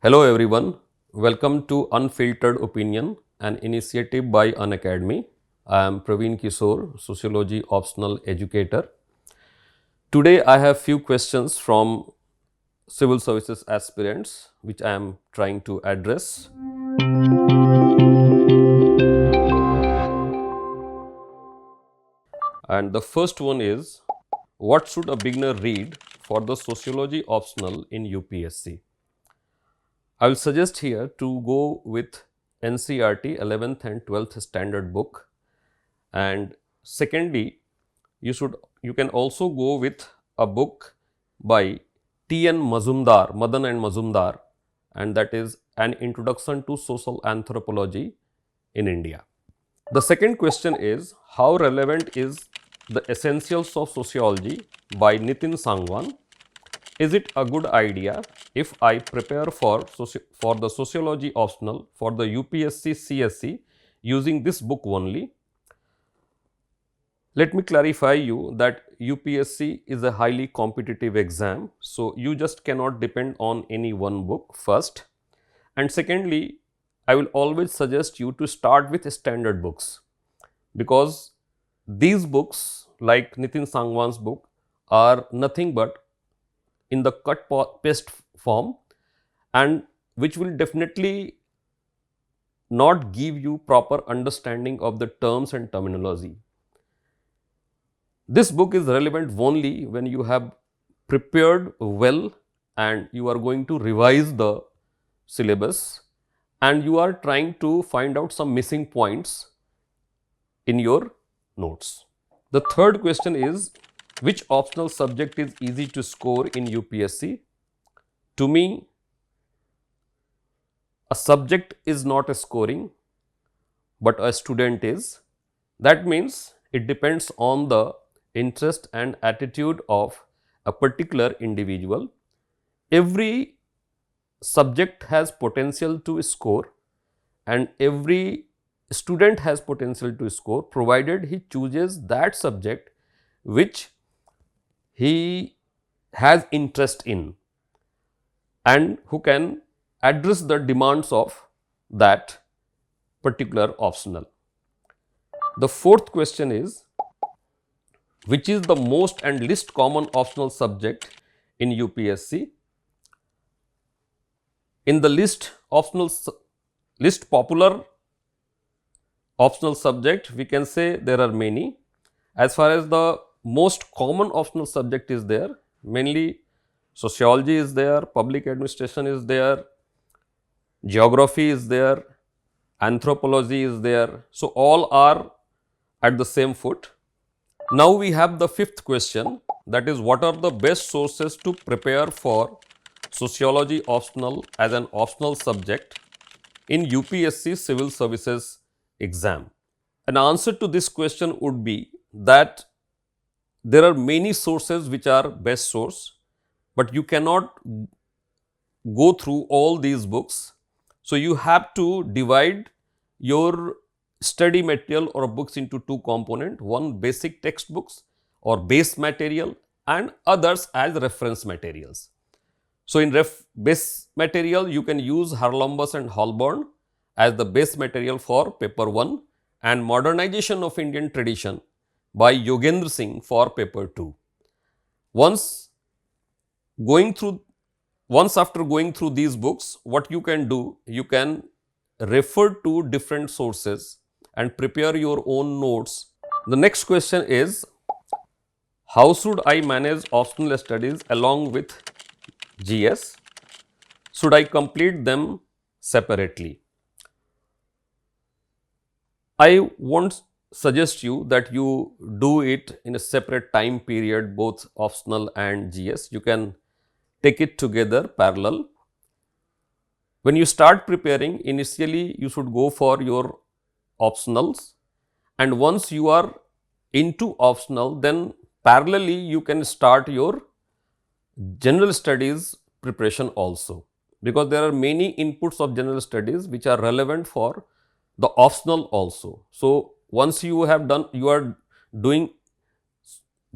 Hello everyone, welcome to Unfiltered Opinion, an initiative by Unacademy. I am Praveen Kishore, Sociology Optional Educator. Today I have few questions from civil services aspirants which I am trying to address. And the first one is, what should a beginner read for the sociology optional in UPSC? I will suggest here to go with NCERT 11th and 12th standard book, and secondly you can also go with a book by T.N. Mazumdar, Madan and Mazumdar, and that is An Introduction to Social Anthropology in India. The second question is, how relevant is The Essentials of Sociology by Nitin Sangwan? Is it a good idea if I prepare for the sociology optional for the UPSC CSE using this book only? Let me clarify you that UPSC is a highly competitive exam, so you just cannot depend on any one book first. And secondly, I will always suggest you to start with standard books, because these books like Nitin Sangwan's book are nothing but in the cut paste form, and which will definitely not give you proper understanding of the terms and terminology. This book is relevant only when you have prepared well and you are going to revise the syllabus and you are trying to find out some missing points in your notes. The third question is, which optional subject is easy to score in UPSC? To me, a subject is not a scoring, but a student is. That means it depends on the interest and attitude of a particular individual. Every subject has potential to score and every student has potential to score, provided he chooses that subject which he has interest in and who can address the demands of that particular optional. The fourth question is, which is the most and least common optional subject in UPSC? In the list popular optional subject, we can say there are many. As far as the most common optional subject is there, mainly sociology is there, public administration is there, geography is there, anthropology is there. So, all are at the same foot. Now, we have the fifth question, that is, what are the best sources to prepare for sociology optional as an optional subject in UPSC civil services exam? An answer to this question would be that there are many sources which are best source, but you cannot go through all these books. So, you have to divide your study material or books into two components, one basic textbooks or base material and others as reference materials. So, in base material you can use Harlambus and Holborn as the base material for paper 1 and Modernization of Indian Tradition by Yogendra Singh for paper 2. Once after going through these books, what you can do, you can refer to different sources and prepare your own notes. The next question is, how should I manage optional studies along with GS? Should I complete them separately? I won't suggest you that you do it in a separate time period, both optional and GS. You can take it together parallel. When you start preparing, initially you should go for your optionals, and once you are into optional, then parallelly you can start your general studies preparation also, because there are many inputs of general studies which are relevant for the optional also. So, once you are doing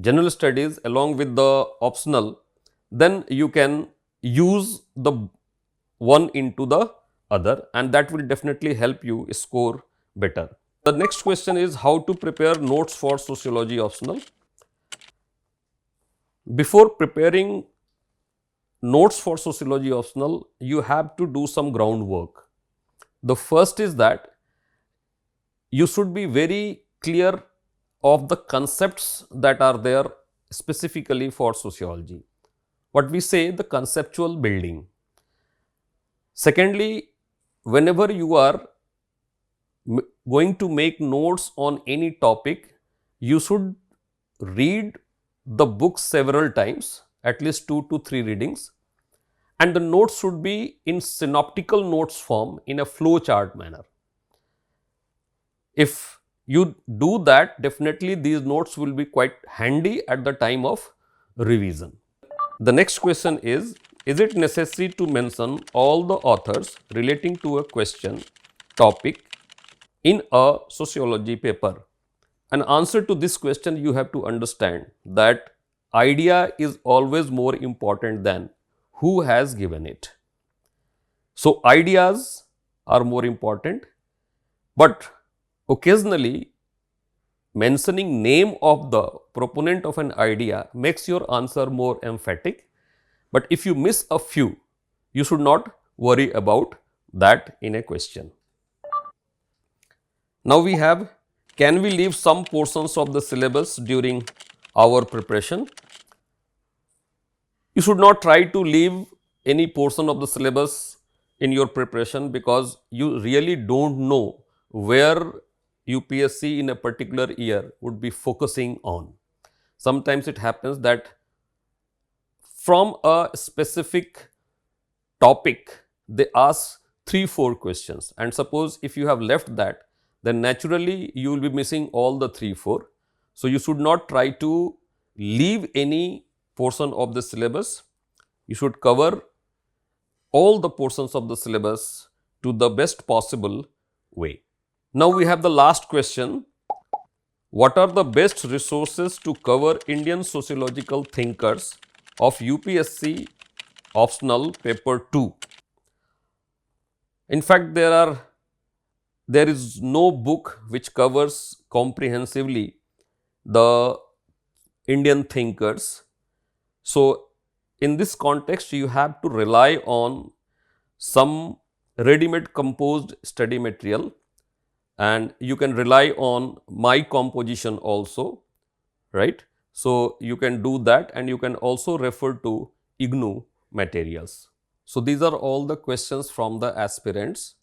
general studies along with the optional, then you can use the one into the other, and that will definitely help you score better. The next question is how to prepare notes for sociology optional. Before preparing notes for sociology optional, you have to do some groundwork. The first is that you should be very clear of the concepts that are there specifically for sociology. What we say, the conceptual building. Secondly, whenever you are going to make notes on any topic, you should read the book several times, at least 2 to 3 readings, and the notes should be in synoptical notes form in a flow chart manner. If you do that, definitely these notes will be quite handy at the time of revision. The next question is it necessary to mention all the authors relating to a question, topic in a sociology paper? An answer to this question, you have to understand that idea is always more important than who has given it. So, ideas are more important, but occasionally mentioning name of the proponent of an idea makes your answer more emphatic. But if you miss a few, you should not worry about that in a question. Now we have, can we leave some portions of the syllabus during our preparation? You should not try to leave any portion of the syllabus in your preparation, because you really don't know where UPSC in a particular year would be focusing on. Sometimes it happens that from a specific topic they ask 3-4 questions, and suppose if you have left that, then naturally you will be missing all the 3-4. So, you should not try to leave any portion of the syllabus. You should cover all the portions of the syllabus to the best possible way. Now, we have the last question. What are the best resources to cover Indian sociological thinkers of UPSC optional paper 2? In fact, there is no book which covers comprehensively the Indian thinkers. So, in this context, you have to rely on some ready-made composed study material, and you can rely on my composition also, right. So, you can do that, and you can also refer to IGNOU materials. So, these are all the questions from the aspirants.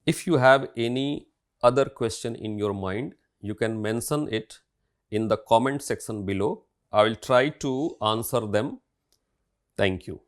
If you have any other question in your mind, you can mention it in the comment section below. I will try to answer them. Thank you.